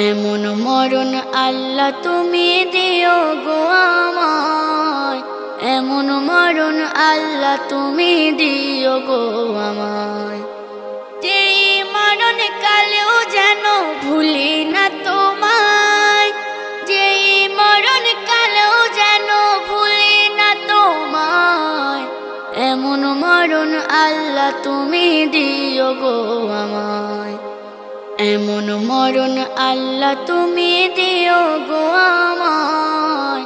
এমন মরণ আল্লাহ তুমি দিও গো আমায়, এমন মরণ আল্লাহ তুমি দিও গো আমায়। যেই মরণ কালেও যেন ভুলি না তোমায়, যেই মরণ কালেও যেন ভুলি না তোমায়। এমন মরণ আল্লাহ তুমি দিও গো আমায়, এমন মরণ আল্লাহ তুমি দিও গো আমায়,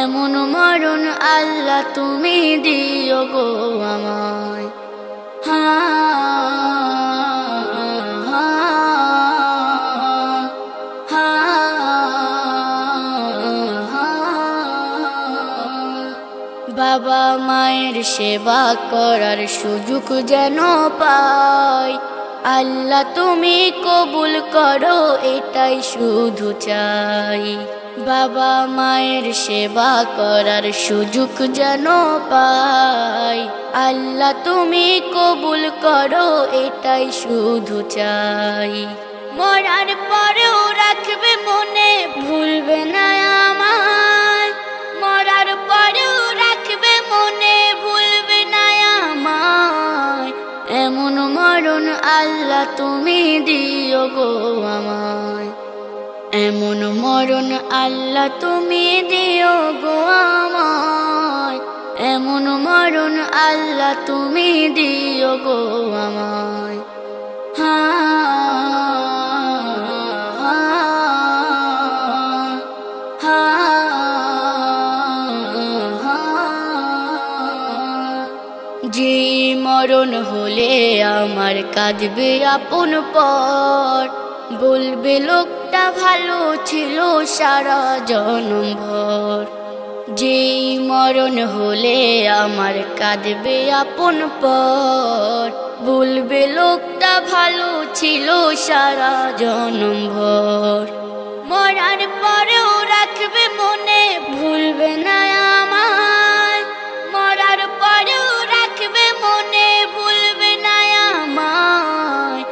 এমন মরণ আল্লাহ তুমি দিও গো আমায়। বাবা মায়ের সেবা করার সুযোগ যেন পাই, আল্লাহ তুমি কবুল করো এটাই শুধু চাই। বাবা মায়ের সেবা করার সুযোগ যেন পাই, আল্লাহ তুমি কবুল করো এটাই শুধু চাই। মরার পরেও রাখবে মনে ভুলবে না আমায়, মরার পরেও রাখবে মনে ভুলবে না আমায়। এমন মরণ আল্লাহ তুমি দিও গো আমায়, এমন মরণ আল্লাহ তুমি দিও গো আমায়, এমন মরণ আল্লাহ তুমি দিও গো আমায়। যে মরণ হলে আমার কাঁদবে আপন পর, বলবে লোকটা ভালো ছিল সারা জনম ভর। যেই মরণ হলে আমার কাঁদবে আপন পর, বলবে লোকটা ভালো ছিল সারা জনম ভর। মরার পরেও রাখবে মনে ভুলবে না আমায়, মরার পরেও রাখবে মনে ভুলবে না আমায়।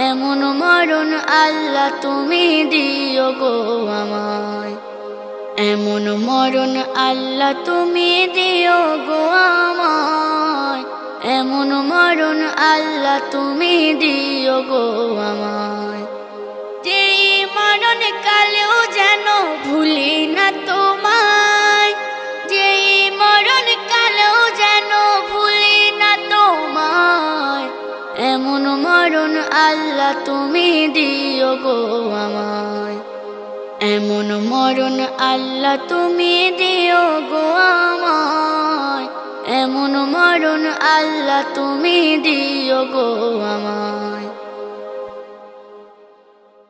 এমন মরণ আল্লাহ তুমি দিও গো আমায়, এমন মরণ আল্লাহ তুমি দিও গো আমায়, এমন মরণ আল্লাহ তুমি দিও গো আমায়। যেই মরণ কালেও যেন ভুলি না তোমায়, যেই মরণ কালেও যেন ভুলি না তোমায়। এমন মরণ আল্লাহ তুমি দিও গো আমায়, এমন মরণ আল্লাহ তুমি দিও গো আমায়, এমন মরণ আল্লাহ তুমি দিও গো আমায়।